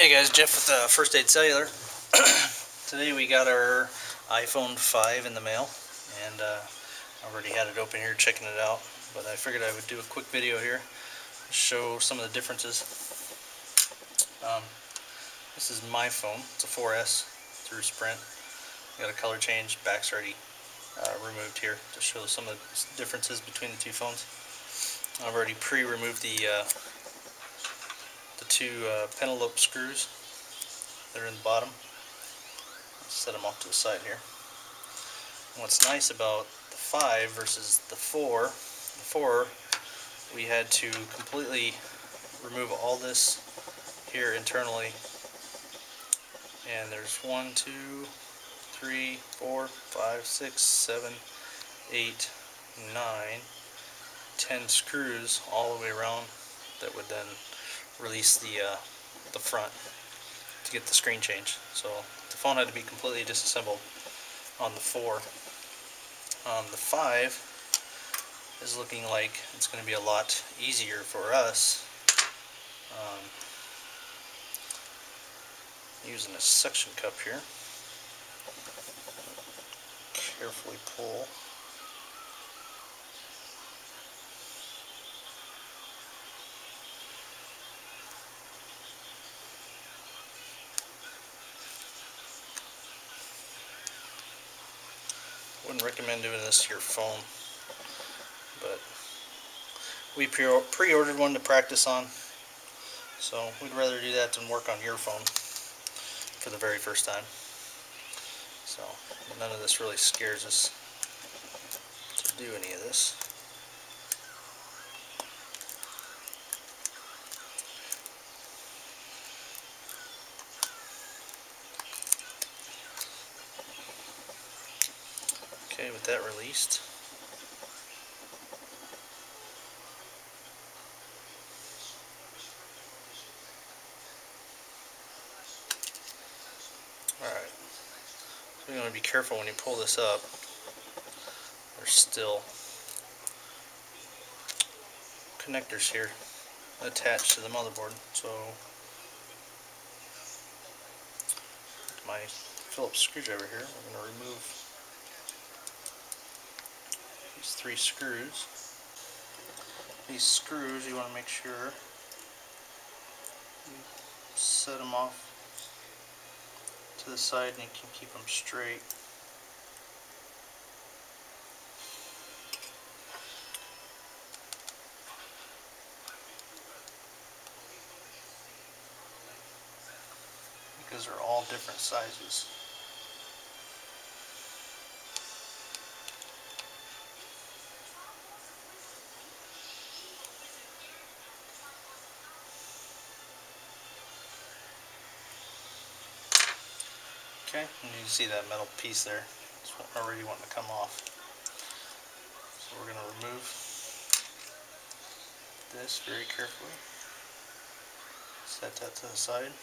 Hey guys, Jeff with First Aid Cellular. Today we got our iPhone 5 in the mail, and I already had it open here checking it out, but I figured I would do a quick video here to show some of the differences. This is my phone. It's a 4S through Sprint. Got a color change, back's already removed here to show some of the differences between the two phones. I've already pre-removed the two penelope screws that are in the bottom. Set them off to the side here. And what's nice about the 5 versus the 4, we had to completely remove all this here internally, and there's 1, 2, 3, 4, 5, 6, 7, 8, 9, 10 screws all the way around that would then release the front to get the screen change. So the phone had to be completely disassembled on the 4. The 5 is looking like it's going to be a lot easier for us. Using a suction cup here, carefully pull. Wouldn't recommend doing this to your phone, but we pre-ordered one to practice on, so we'd rather do that than work on your phone for the very first time. So none of this really scares us to do any of this. Okay, with that released, alright, so you want to be careful when you pull this up. There's still connectors here attached to the motherboard, so my Phillips screwdriver here, I'm going to remove these 3 screws. These screws, you want to make sure you set them off to the side and you can keep them straight. Because they're all different sizes. Okay, and you can see that metal piece there. It's already wanting to come off. So we're going to remove this very carefully. Set that to the side.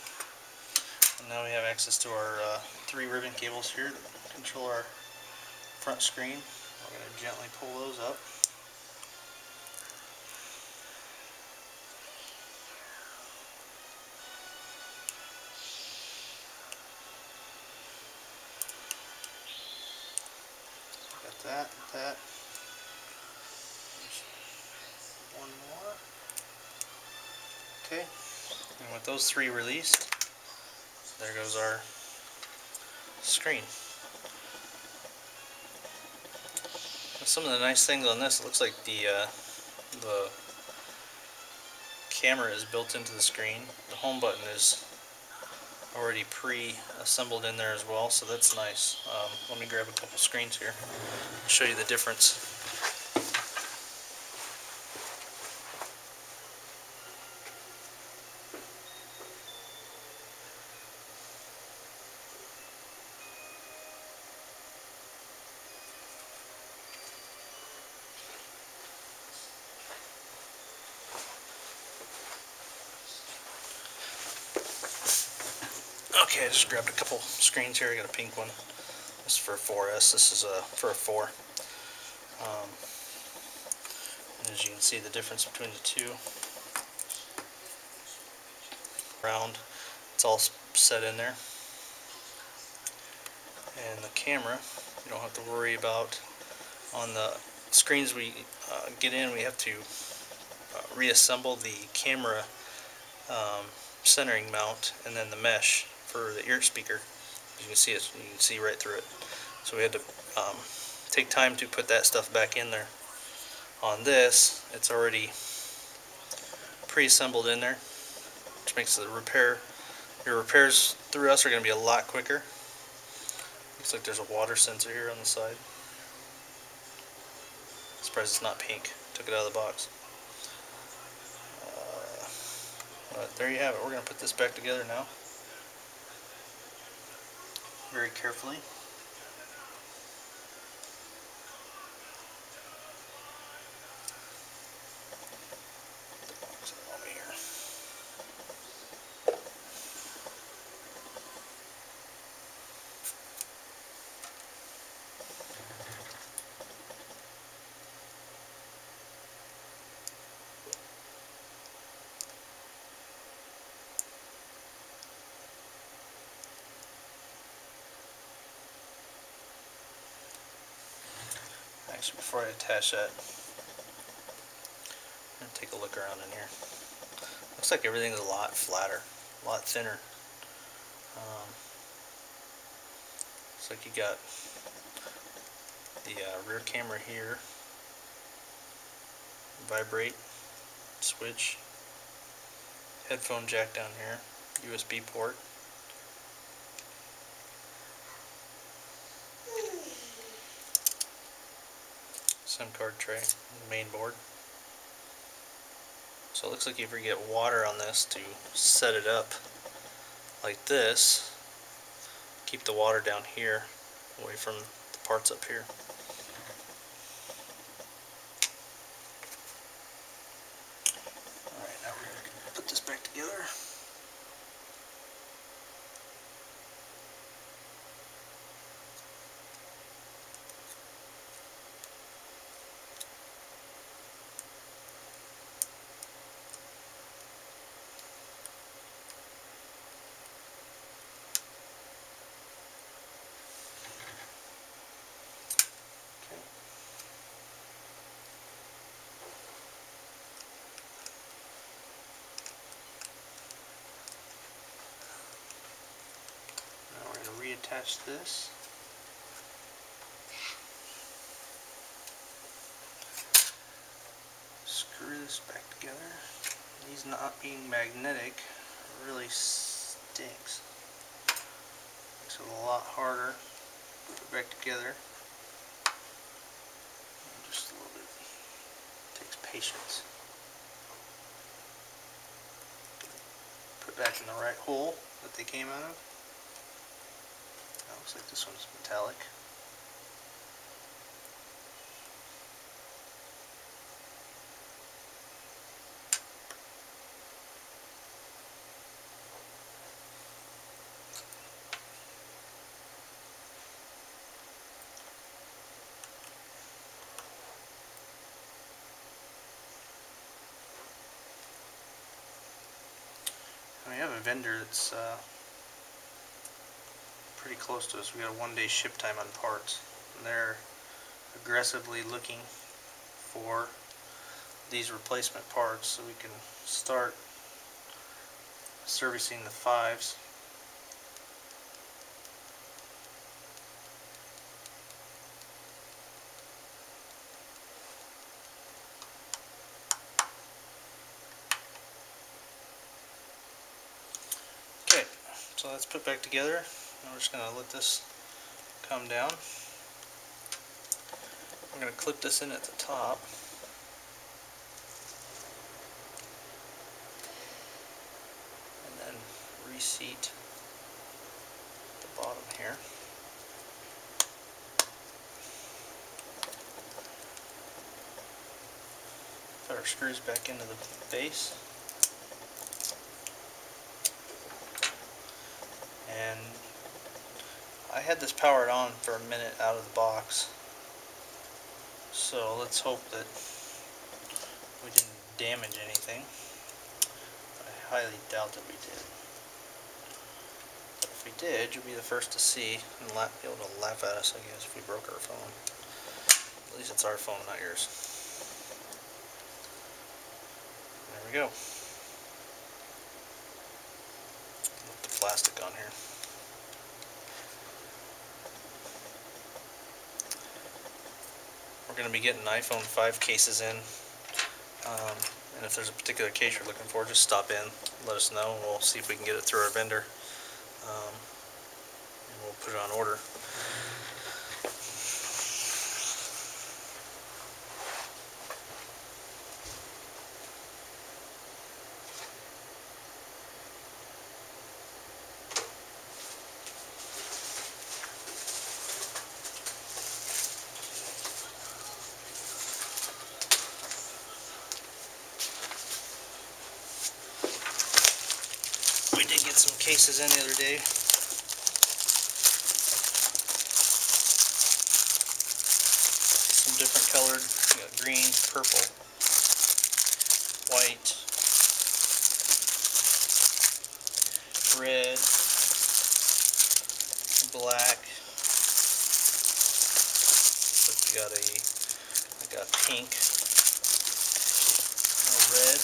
And now we have access to our 3 ribbon cables here that control our front screen. We're going to gently pull those up. Got that. There's one more. Okay, and with those 3 released, there goes our screen. Some of the nice things on this, it looks like the camera is built into the screen. The home button is already pre-assembled in there as well, so that's nice. Let me grab a couple screens here and show you the difference. Okay, I just grabbed a couple screens here. I got a pink one. This is for a 4S. This is for a 4. And as you can see, the difference between the two. Round. It's all set in there. And the camera, you don't have to worry about. On the screens we get in, we have to reassemble the camera centering mount and then the mesh for the ear speaker. You can see it. You can see right through it. So we had to take time to put that stuff back in there. On this, it's already pre-assembled in there, which makes the your repairs through us are going to be a lot quicker. Looks like there's a water sensor here on the side. Surprised it's not pink. Took it out of the box. But there you have it. We're going to put this back together now. Very carefully. Put the box over here. Actually, before I attach that, I'm going to take a look around in here. Looks like everything's a lot flatter, a lot thinner. Looks like you got the rear camera here, vibrate, switch, headphone jack down here, USB port. SIM card tray, main board. So it looks like if you get water on this to set it up like this, keep the water down here away from the parts up here. Alright, now we're going to put this back together. Reattach this. Screw this back together. These not being magnetic really stinks. Makes it a lot harder to put it back together. Just a little bit. Takes patience. Put back in the right hole that they came out of. Looks like this one's metallic. We have a vendor that's pretty close to us. We got a 1-day ship time on parts, and they're aggressively looking for these replacement parts so we can start servicing the 5s. Okay, so that's put back together. Now we're just going to let this come down. I'm going to clip this in at the top. And then reseat the bottom here. Put our screws back into the base. And I had this powered on for a minute out of the box, so let's hope that we didn't damage anything. I highly doubt that we did. If we did, you'll be the first to see and be able to laugh at us, I guess, if we broke our phone. At least it's our phone, not yours. There we go. Put the plastic on here. We're going to be getting iPhone 5 cases in. And if there's a particular case you're looking for, just stop in, let us know, and we'll see if we can get it through our vendor. And we'll put it on order. We did get some cases in the other day. Some different colored. We got green, purple, white, red, black. So we got I got pink, red,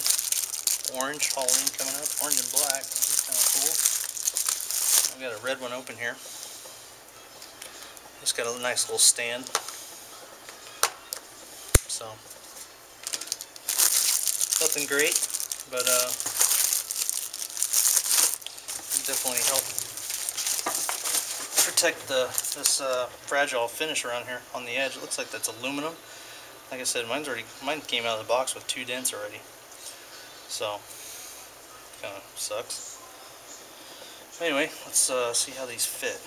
orange, Halloween coming up, orange and black. This is kind of cool. We got a red one open here. It's got a nice little stand. So nothing great, but definitely help protect this fragile finish around here on the edge. It looks like that's aluminum. Like I said, mine came out of the box with 2 dents already. So kind of sucks. Anyway, let's see how these fit.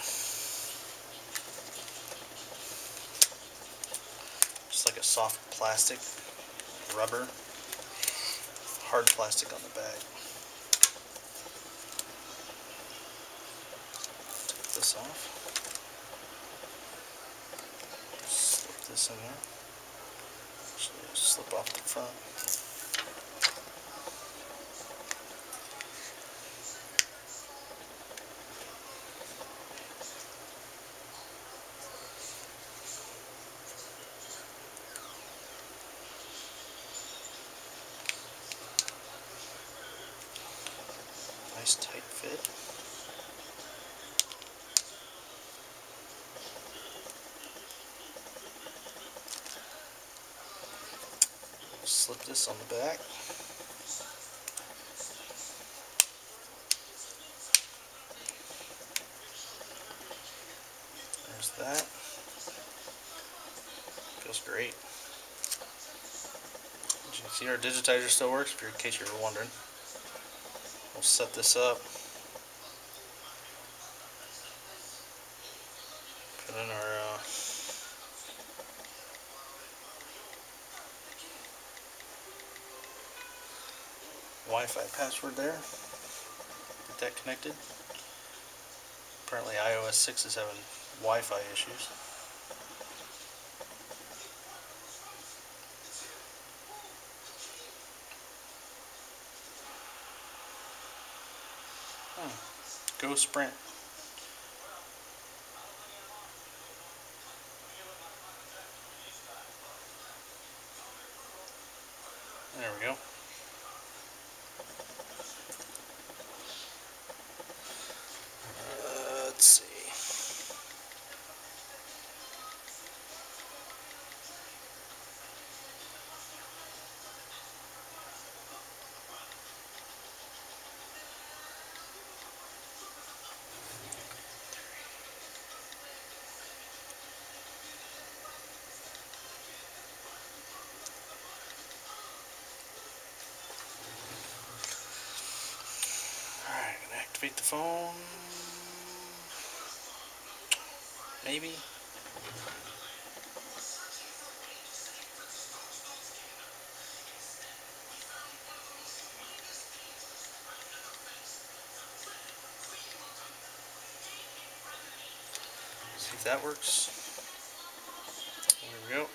Just like a soft plastic, rubber, hard plastic on the bag. Take this off. Slip this in there. Actually, just slip off the front. Nice tight fit. Slip this on the back. There's that. Feels great. As you can see, our digitizer still works, in case you were wondering. We'll set this up. Put in our Wi-Fi password there. Get that connected. Apparently iOS 6 is having Wi-Fi issues. Go Sprint. There we go. Let's see. Alright, I'm gonna activate the phone. Maybe. See if that works. There we go.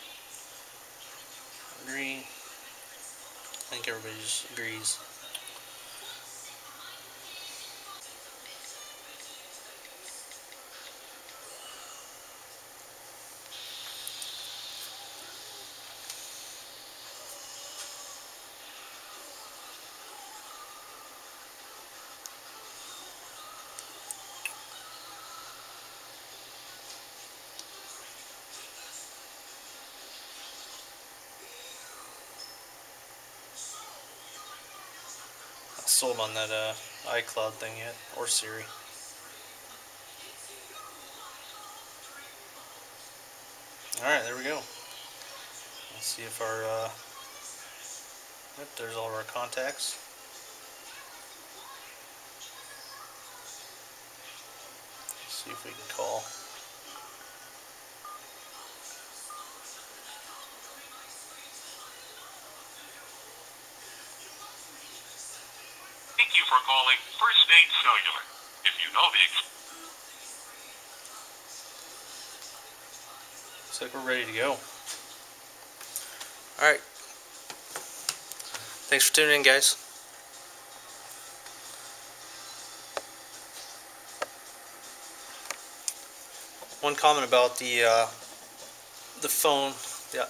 Agree. I think everybody just agrees. sold on that iCloud thing yet, or Siri. Alright, there we go. Let's see if our, yep, there's all of our contacts. Let's see if we can call. Thank you for calling First Aid Cellular. If you know the Looks like we're ready to go. Alright. Thanks for tuning in, guys. One comment about the phone,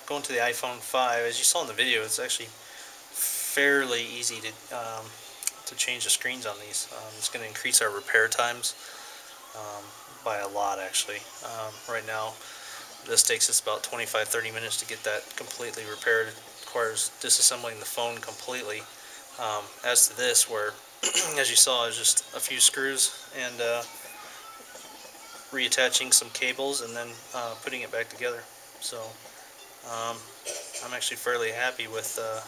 going to the iPhone 5. As you saw in the video, it's actually fairly easy to change the screens on these. It's going to increase our repair times by a lot, actually. Right now, this takes us about 25-30 minutes to get that completely repaired. It requires disassembling the phone completely. As to this, where, as you saw, is just a few screws and reattaching some cables and then putting it back together. So I'm actually fairly happy with the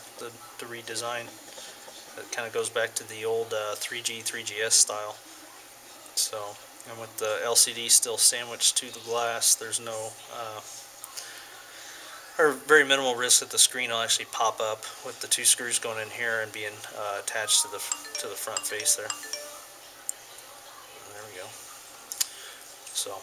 redesign. It kind of goes back to the old 3G, 3GS style. So, and with the LCD still sandwiched to the glass, there's no or very minimal risk that the screen will actually pop up with the two screws going in here and being attached to the front face there. There we go. So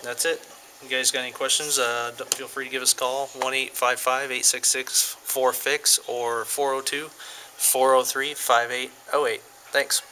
that's it. You guys got any questions? Feel free to give us a call, 1-855-866-4FIX or 402-403-5808. Thanks.